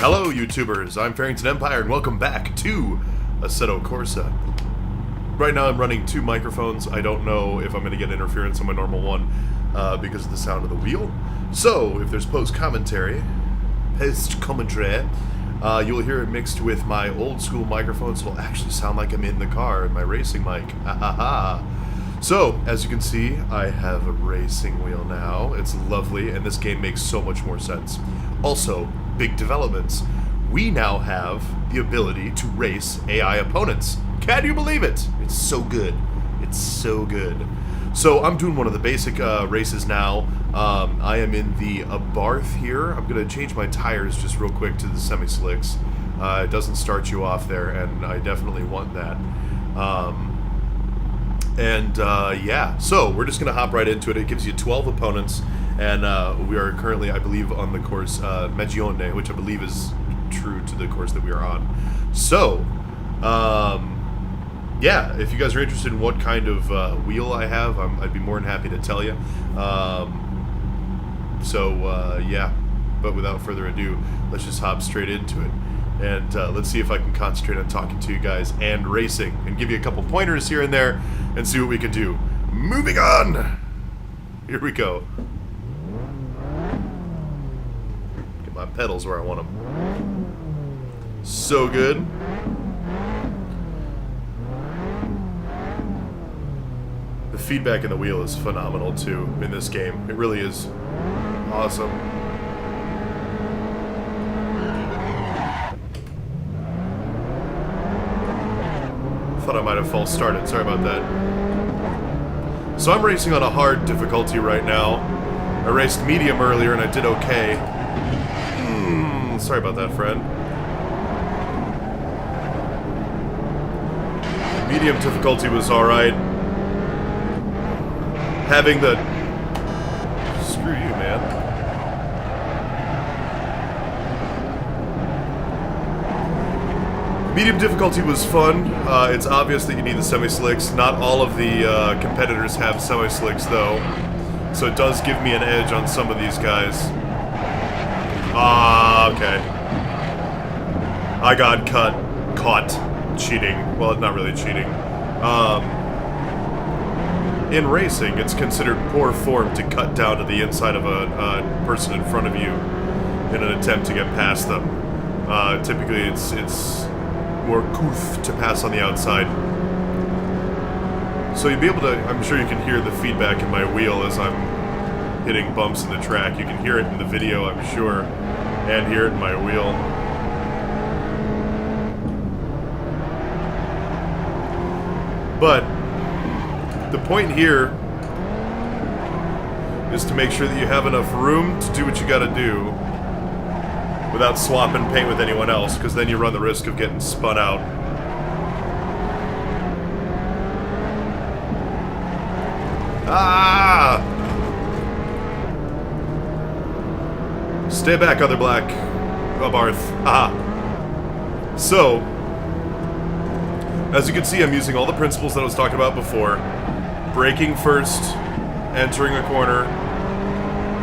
Hello YouTubers, I'm Farrington Empire and welcome back to Assetto Corsa. Right now I'm running two microphones. I don't know if I'm going to get interference on my normal one because of the sound of the wheel. So if there's post-commentary, you'll hear it mixed with my old school microphone, so it'll actually sound like I'm in the car and my racing mic. So, as you can see, I have a racing wheel now. It's lovely, and this game makes so much more sense. Also, big developments. We now have the ability to race AI opponents. Can you believe it? It's so good. It's so good. So, I'm doing one of the basic races now. I am in the Abarth here. I'm going to change my tires just real quick to the semi-slicks. It doesn't start you off there, and I definitely want that. Yeah, so we're just going to hop right into it. It gives you 12 opponents, and we are currently, I believe, on the course Magione, which I believe is true to the course that we are on. So, yeah, if you guys are interested in what kind of wheel I have, I'd be more than happy to tell you. Yeah, but without further ado, let's just hop straight into it. And let's see if I can concentrate on talking to you guys and racing and give you a couple pointers here and there and see what we can do. Moving on! Here we go. Get my pedals where I want them. So good. The feedback in the wheel is phenomenal too in this game. It really is awesome. Thought I might have false started. Sorry about that. So I'm racing on a hard difficulty right now. I raced medium earlier and I did okay. Sorry about that, friend. Medium difficulty was alright. Having the... Screw you, man. Medium difficulty was fun. It's obvious that you need the semi-slicks. Not all of the competitors have semi-slicks, though. So it does give me an edge on some of these guys. Okay. I got caught cheating. Well, not really cheating. In racing, it's considered poor form to cut down to the inside of a person in front of you in an attempt to get past them. Typically, it's more couth to pass on the outside. So you'll be able to, I'm sure you can hear the feedback in my wheel as I'm hitting bumps in the track. You can hear it in the video, I'm sure, and hear it in my wheel. But the point here is to make sure that you have enough room to do what you gotta do without swapping paint with anyone else, because then you run the risk of getting spun out. Ah! Stay back, other black. Abarth. Aha. So, as you can see, I'm using all the principles that I was talking about before. Braking first, entering a corner,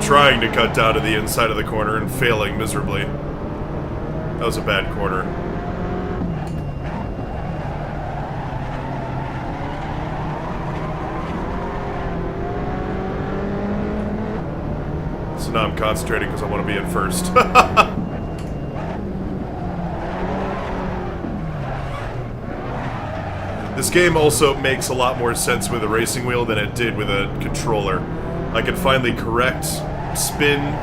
trying to cut down to the inside of the corner and failing miserably. That was a bad corner. So now I'm concentrating because I want to be in first. This game also makes a lot more sense with a racing wheel than it did with a controller. I can finally correct spin.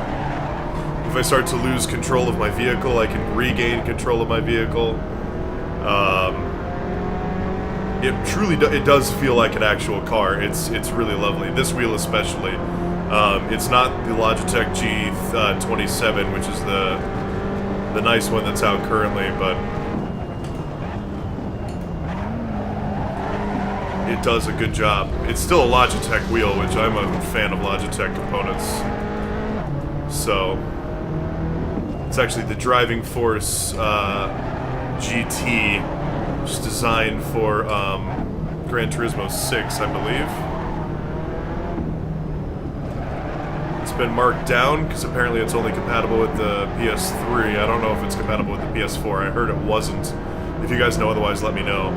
If I start to lose control of my vehicle, I can regain control of my vehicle. It truly it does feel like an actual car. It's really lovely. This wheel especially. It's not the Logitech G27, which is the nice one that's out currently, but it does a good job. It's still a Logitech wheel, which I'm a fan of Logitech components. So, it's actually the Driving Force GT, which is designed for Gran Turismo 6, I believe. It's been marked down because apparently it's only compatible with the PS3. I don't know if it's compatible with the PS4. I heard it wasn't. If you guys know otherwise, let me know.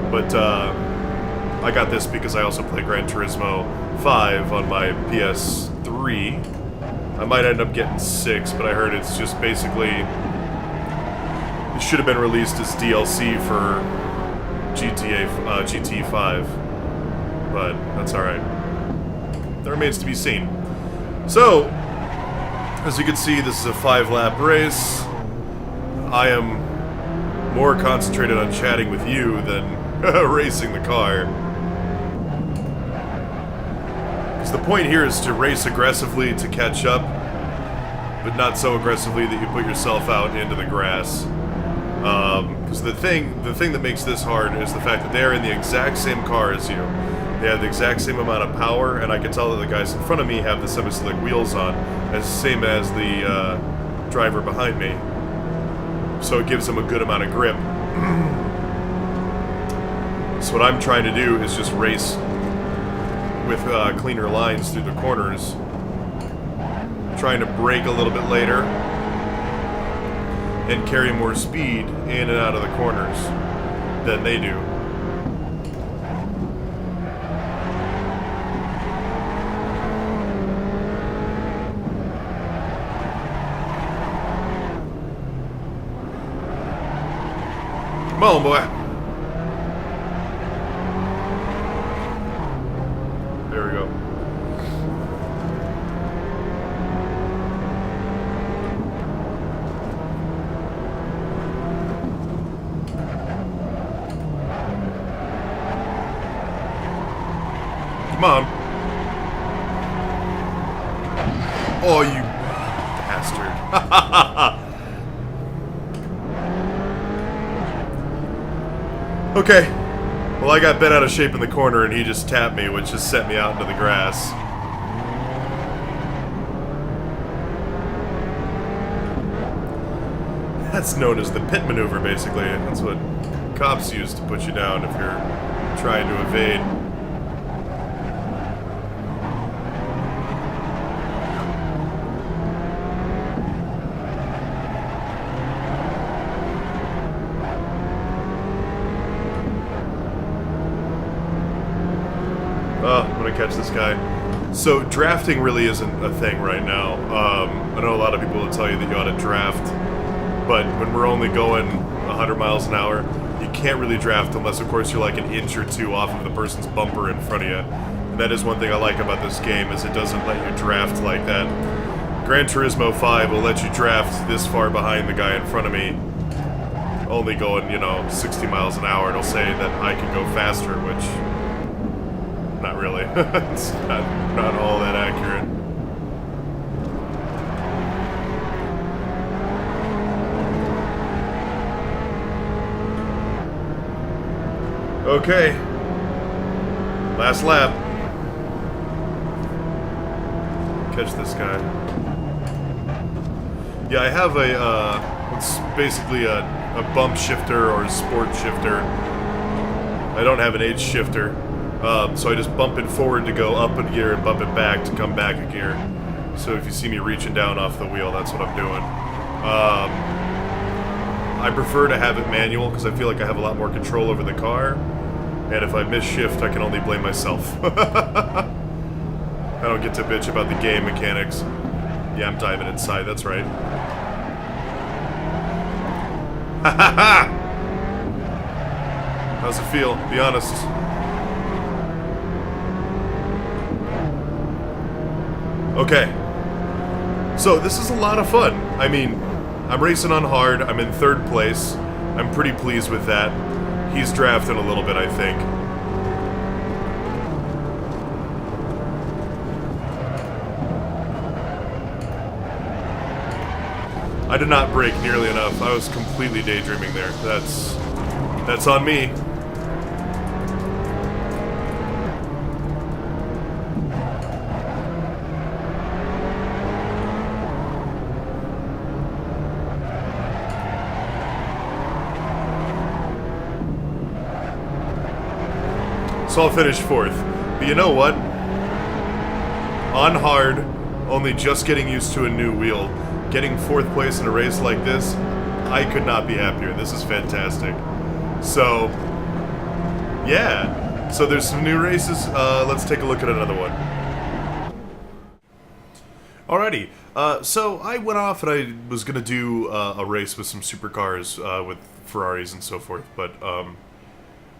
But I got this because I also play Gran Turismo 5 on my PS3. I might end up getting 6, but I heard it's just basically... It should have been released as DLC for GT 5. But that's alright. That remains to be seen. So, as you can see, this is a 5-lap race. I am more concentrated on chatting with you than racing the car. Because the point here is to race aggressively to catch up, but not so aggressively that you put yourself out into the grass. Because the thing that makes this hard is the fact that they're in the exact same car as you. They have the exact same amount of power, and I can tell that the guys in front of me have the semi-slick wheels on, as same as the driver behind me. So it gives them a good amount of grip. So what I'm trying to do is just race with cleaner lines through the corners. Trying to brake a little bit later and carry more speed in and out of the corners than they do. Come on, boy. There we go. Come on. Oh, you bastard. Okay. Well, I got bent out of shape in the corner and he just tapped me, which just set me out into the grass. That's known as the pit maneuver, basically. That's what cops use to put you down if you're trying to evade. I'm gonna catch this guy. So drafting really isn't a thing right now. I know a lot of people will tell you that you ought to draft, but when we're only going 100 miles an hour, you can't really draft unless, of course, you're like an inch or two off of the person's bumper in front of you. And that is one thing I like about this game, is it doesn't let you draft like that. Gran Turismo 5 will let you draft this far behind the guy in front of me, only going, 60 miles an hour. It'll say that I can go faster, which... not really. It's not all that accurate. Okay. Last lap. Catch this guy. Yeah, I have it's basically a bump shifter or a sport shifter. I don't have an age shifter. So I just bump it forward to go up a gear and bump it back to come back a gear. So if you see me reaching down off the wheel, that's what I'm doing. I prefer to have it manual because I feel like I have a lot more control over the car. And if I miss shift, I can only blame myself. I don't get to bitch about the game mechanics. Yeah, I'm diving inside, that's right. Ha ha ha! How's it feel? Be honest. Okay, so this is a lot of fun. I mean, I'm racing on hard, I'm in 3rd place. I'm pretty pleased with that. He's drafting a little bit, I think. I did not brake nearly enough. I was completely daydreaming there. That's on me. So I'll finish 4th. But you know what? On hard, only just getting used to a new wheel. Getting 4th place in a race like this, I could not be happier. This is fantastic. So, yeah. So there's some new races. Let's take a look at another one. Alrighty. So I went off and I was going to do a race with some supercars with Ferraris and so forth, but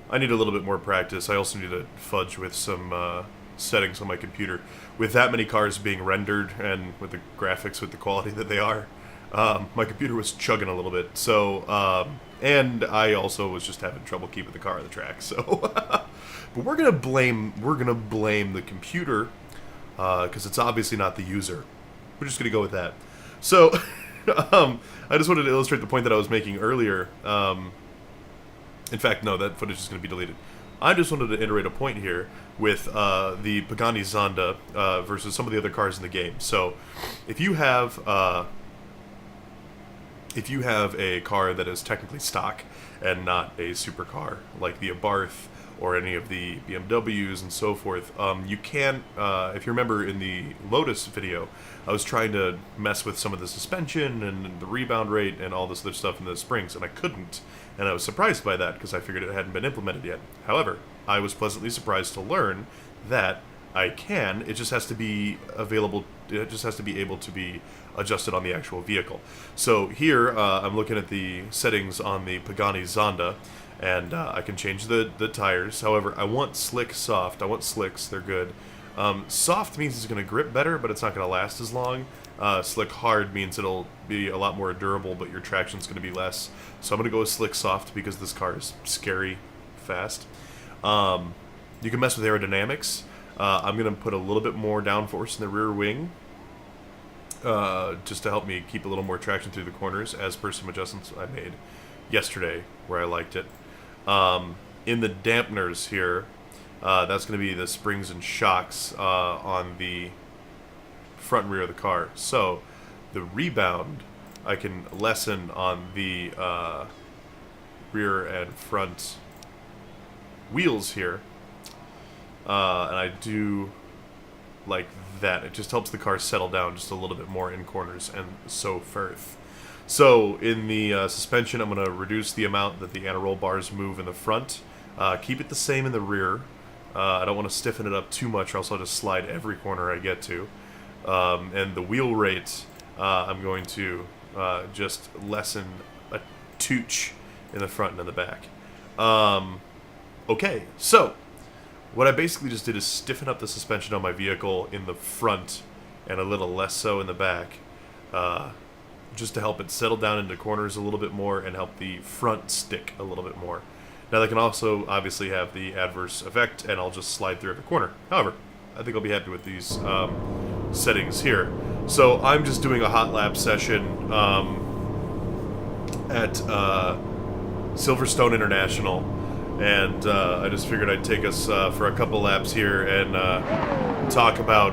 I need a little bit more practice. I also need to fudge with some settings on my computer. With that many cars being rendered and with the graphics with the quality that they are, my computer was chugging a little bit. So, and I also was just having trouble keeping the car on the track. So, but we're gonna blame the computer because it's obviously not the user. We're just gonna go with that. So, I just wanted to illustrate the point that I was making earlier. In fact, no, that footage is going to be deleted. I just wanted to iterate a point here with the Pagani Zonda versus some of the other cars in the game. So, if you have a car that is technically stock and not a supercar, like the Abarth or any of the BMWs and so forth, you can, if you remember in the Lotus video, I was trying to mess with some of the suspension and the rebound rate and all this other stuff in the springs, and I couldn't. And I was surprised by that because I figured it hadn't been implemented yet. However, I was pleasantly surprised to learn that I can. It just has to be available. It just has to be able to be adjusted on the actual vehicle. So here, I'm looking at the settings on the Pagani Zonda, and I can change the tires. However, I want slick soft. I want slicks. They're good. Soft means it's going to grip better, but it's not going to last as long. Slick hard means it'll be a lot more durable, but your traction's going to be less. So I'm going to go with slick soft because this car is scary fast. You can mess with aerodynamics. I'm going to put a little bit more downforce in the rear wing just to help me keep a little more traction through the corners as per some adjustments I made yesterday where I liked it. In the dampeners here, that's going to be the springs and shocks on the front and rear of the car. So the rebound I can lessen on the rear and front wheels here. And I do like that. It just helps the car settle down just a little bit more in corners and so forth. So in the suspension, I'm going to reduce the amount that the anti-roll bars move in the front. Keep it the same in the rear. I don't want to stiffen it up too much or else I'll just slide every corner I get to. And the wheel rate, I'm going to just lessen a tooch in the front and in the back. Okay, so what I basically just did is stiffen up the suspension on my vehicle in the front and a little less so in the back, just to help it settle down into corners a little bit more and help the front stick a little bit more. Now, they can also obviously have the adverse effect, and I'll just slide through every corner. However, I think I'll be happy with these settings here. So I'm just doing a hot lap session at Silverstone International, and I just figured I'd take us for a couple laps here and talk about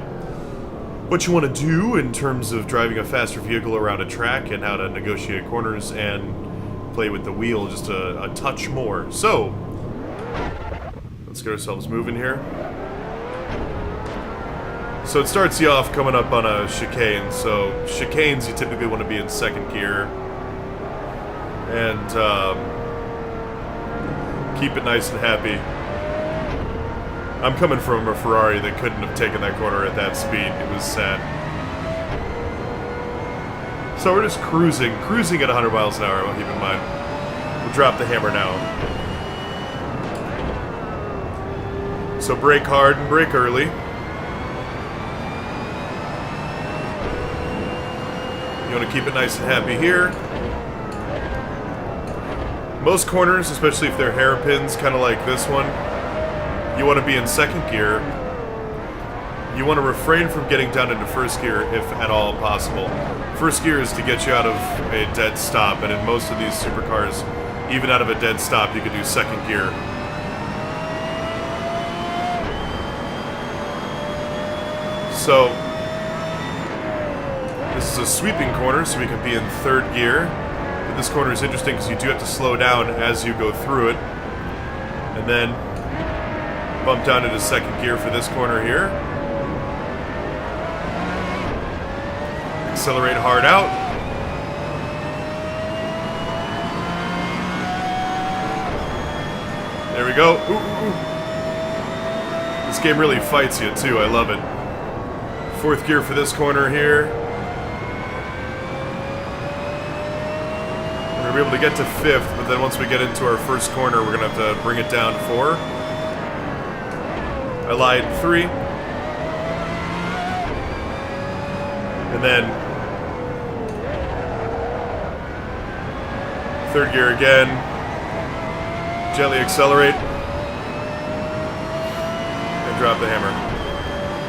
what you want to do in terms of driving a faster vehicle around a track and how to negotiate corners and play with the wheel just a touch more. So, let's get ourselves moving here. So it starts you off coming up on a chicane. So chicanes you typically want to be in second gear. And keep it nice and happy. I'm coming from a Ferrari that couldn't have taken that corner at that speed. It was sad. So we're just cruising at 100 miles an hour, keep in mind. We'll drop the hammer now. So brake hard and brake early. You want to keep it nice and happy here. Most corners, especially if they're hairpins, kind of like this one, you want to be in second gear. You want to refrain from getting down into first gear if at all possible. First gear is to get you out of a dead stop, and in most of these supercars, even out of a dead stop, you can do second gear. So, this is a sweeping corner, so we can be in third gear. But this corner is interesting because you do have to slow down as you go through it. And then bump down into second gear for this corner here. accelerate hard out. There we go. Ooh, ooh, ooh. This game really fights you too, I love it. Fourth gear for this corner here. We're gonna be able to get to fifth, but then once we get into our first corner, we're gonna have to bring it down to 4. I lied, 3. And then third gear again. Gently accelerate. And drop the hammer.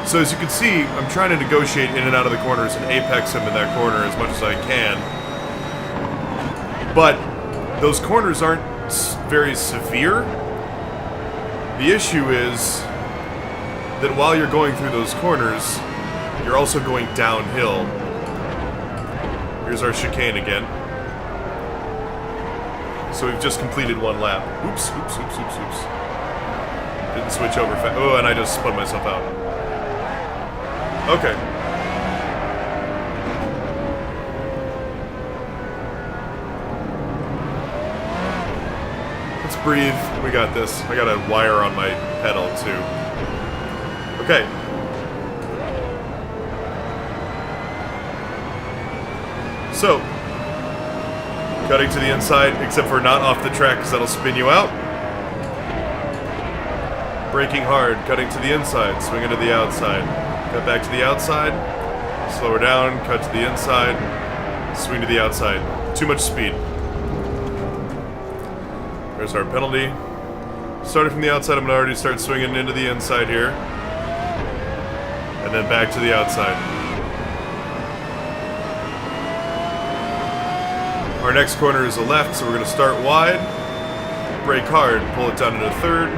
So as you can see, I'm trying to negotiate in and out of the corners and apex him in that corner as much as I can. But those corners aren't very severe. The issue is that while you're going through those corners, you're also going downhill. Here's our chicane again. So we've just completed 1 lap. Oops, oops, oops, oops, oops. Didn't switch over fast. Oh, and I just spun myself out. Okay. Let's breathe. We got this. I got a wire on my pedal, too. Okay. So, cutting to the inside, except for not off the track, because that'll spin you out. Braking hard, cutting to the inside, swinging to the outside. Cut back to the outside, slow her down, cut to the inside, swing to the outside. Too much speed. There's our penalty. Starting from the outside, I'm going to already start swinging into the inside here. And then back to the outside. Our next corner is a left, so we're going to start wide, brake hard, pull it down into third,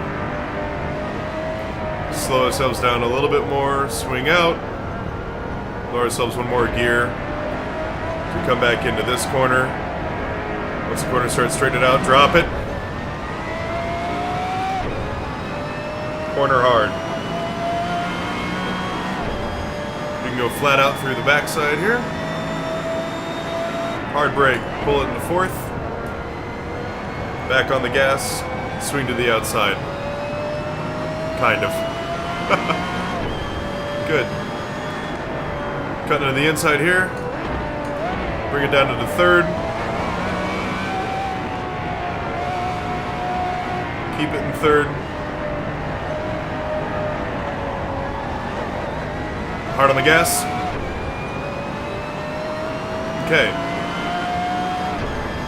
slow ourselves down a little bit more, swing out, lower ourselves 1 more gear, to come back into this corner. Once the corner starts straightened out, drop it. Corner hard. We can go flat out through the backside here. Hard brake, pull it into fourth. Back on the gas, swing to the outside. Kind of. Good. Cutting to the inside here. Bring it down to the third. Keep it in third. Hard on the gas. Okay.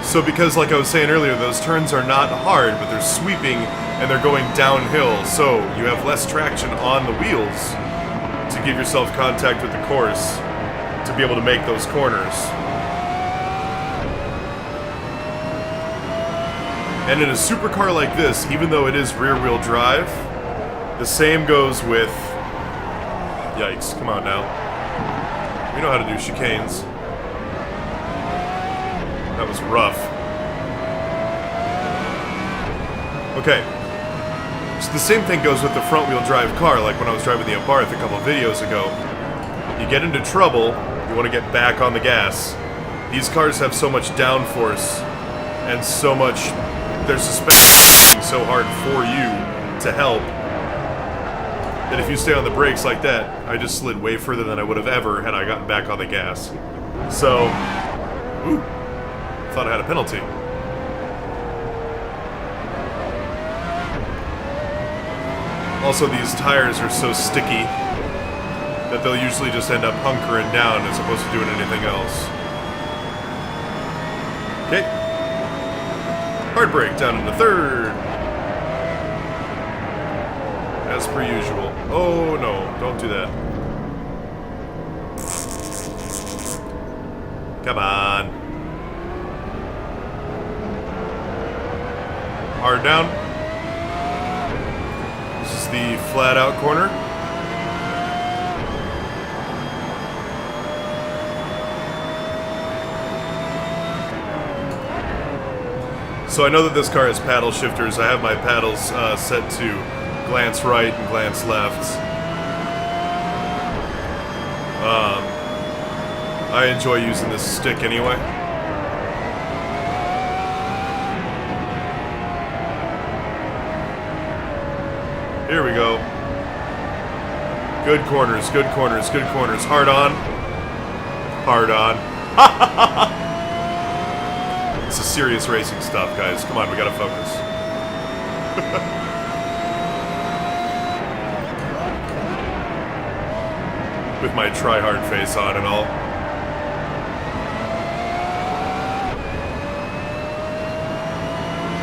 So because, like I was saying earlier, those turns are not hard, but they're sweeping and they're going downhill, so you have less traction on the wheels to give yourself contact with the course to be able to make those corners. And in a supercar like this, even though it is rear-wheel drive, the same goes with... Yikes, come on now. We know how to do chicanes. That was rough. Okay. So the same thing goes with the front-wheel drive car, like when I was driving the Abarth a couple videos ago. You get into trouble, you want to get back on the gas. These cars have so much downforce and so much... Their suspension is so hard for you to help that if you stay on the brakes like that, I just slid way further than I would have ever had I gotten back on the gas. So, ooh, thought I had a penalty. Also, these tires are so sticky that they'll usually just end up hunkering down as opposed to doing anything else. Okay. Hard brake down into third. As per usual. Oh no, don't do that. Come on. Hard down. This is the flat out corner. So I know that this car has paddle shifters. I have my paddles set to glance right and glance left. I enjoy using this stick anyway. Here we go. Good corners, good corners, good corners. Hard on. Hard on. This is serious racing stuff, guys. Come on, we gotta focus. With my try-hard face on and all.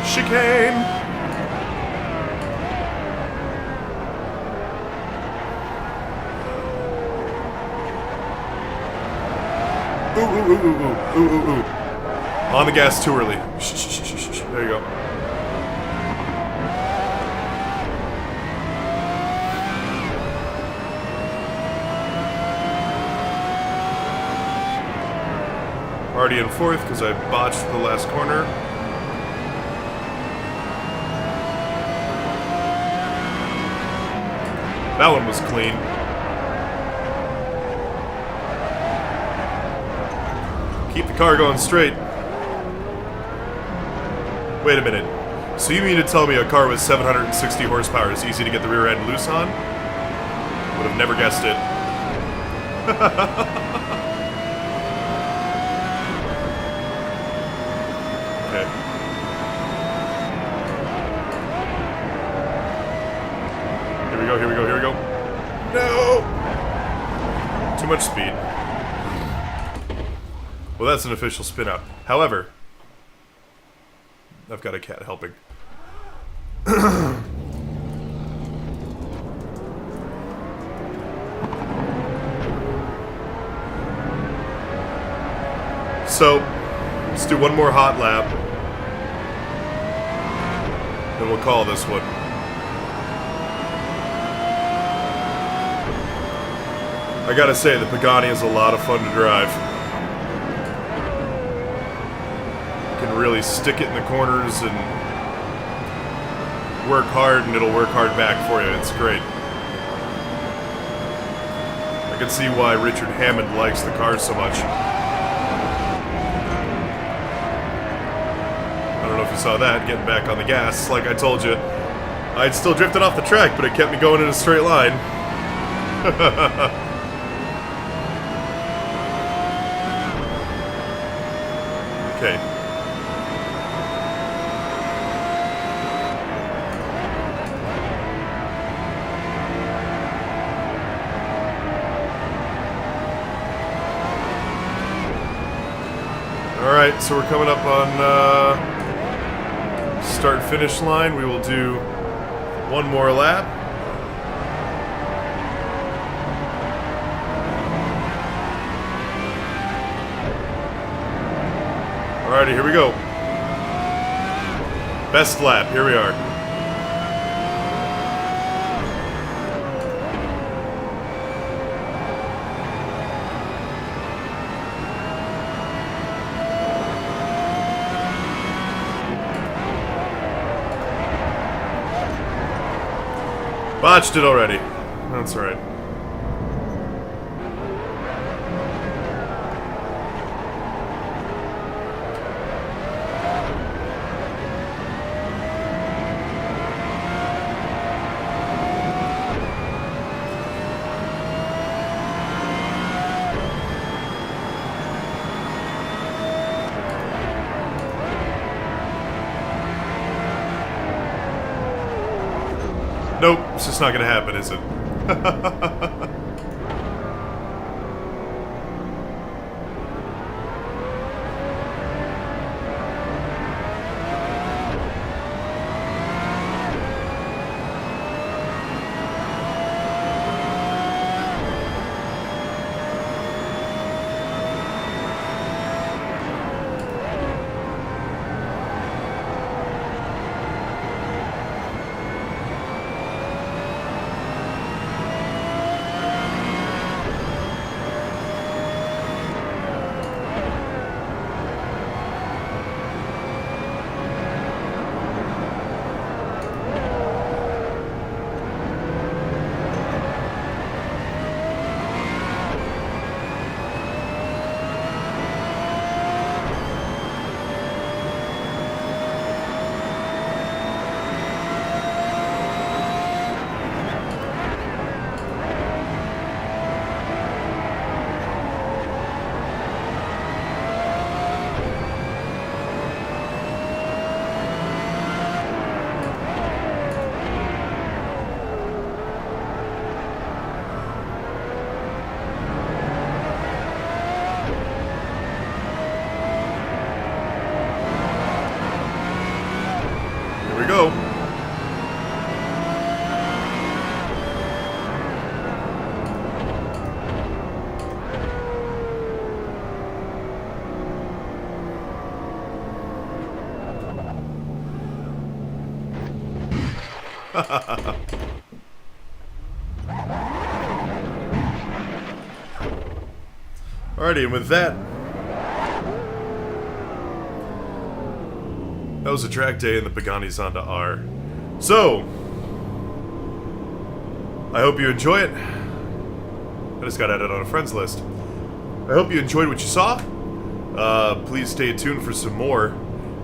Chicane! Ooh, ooh, ooh, ooh, ooh, ooh, ooh, ooh. On the gas too early. Shh, shh, shh, shh, shh. There you go. Already in fourth because I botched the last corner. That one was clean. Keep the car going straight. Wait a minute. So you mean to tell me a car with 760 horsepower is easy to get the rear end loose on? Would have never guessed it. Okay. Here we go, here we go, here we go. No! Too much speed. Well, that's an official spin out. However, I've got a cat helping. So, let's do one more hot lap. Then we'll call this one. I gotta say, the Pagani is a lot of fun to drive. Really stick it in the corners and work hard, and it'll work hard back for you. It's great. I can see why Richard Hammond likes the car so much. I don't know if you saw that, getting back on the gas. Like I told you, I'd still drifted off the track, but it kept me going in a straight line. Okay. Alright, so we're coming up on start-finish line. We will do one more lap. Alrighty, here we go. Best lap, here we are. Botched it already. That's alright. Nope, it's just not gonna happen, is it? Alrighty, and with that, that was a track day in the Pagani Zonda R. So, I hope you enjoy it. I just got added on a friends list. I hope you enjoyed what you saw. Please stay tuned for some more.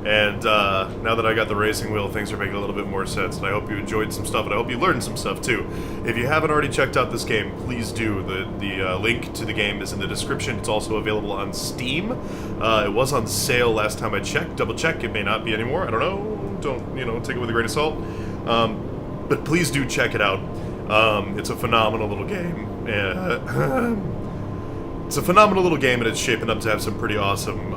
And now that I got the racing wheel, things are making a little bit more sense. And I hope you enjoyed some stuff, and I hope you learned some stuff too. If you haven't already checked out this game, please do. The link to the game is in the description. It's also available on Steam. It was on sale last time I checked. Double check. It may not be anymore. I don't know. Don't, take it with a grain of salt. But please do check it out. It's a phenomenal little game. It's a phenomenal little game, and it's shaping up to have some pretty awesome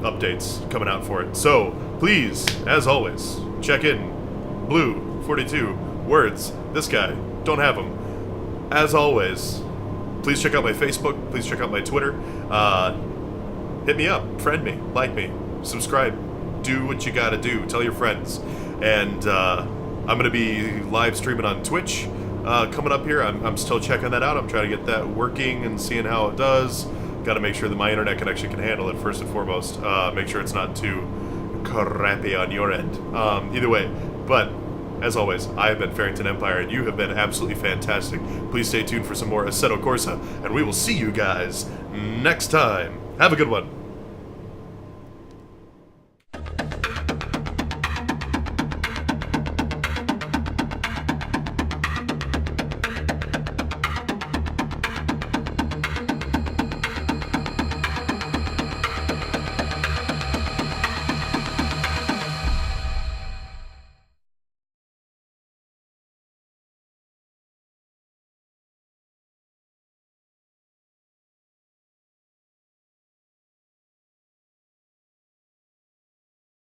updates coming out for it. So, please, as always, check in. Blue, 42, words, this guy, don't have them. As always, please check out my Facebook, please check out my Twitter. Hit me up, friend me, like me, subscribe, do what you gotta do, tell your friends. And I'm gonna be live streaming on Twitch coming up here. I'm still checking that out. I'm trying to get that working and seeing how it does. Got to make sure that my internet connection can handle it first and foremost. Make sure it's not too crappy on your end. Either way, but as always, I have been Farrington Empire, and you have been absolutely fantastic. Please stay tuned for some more Assetto Corsa, and we will see you guys next time. Have a good one.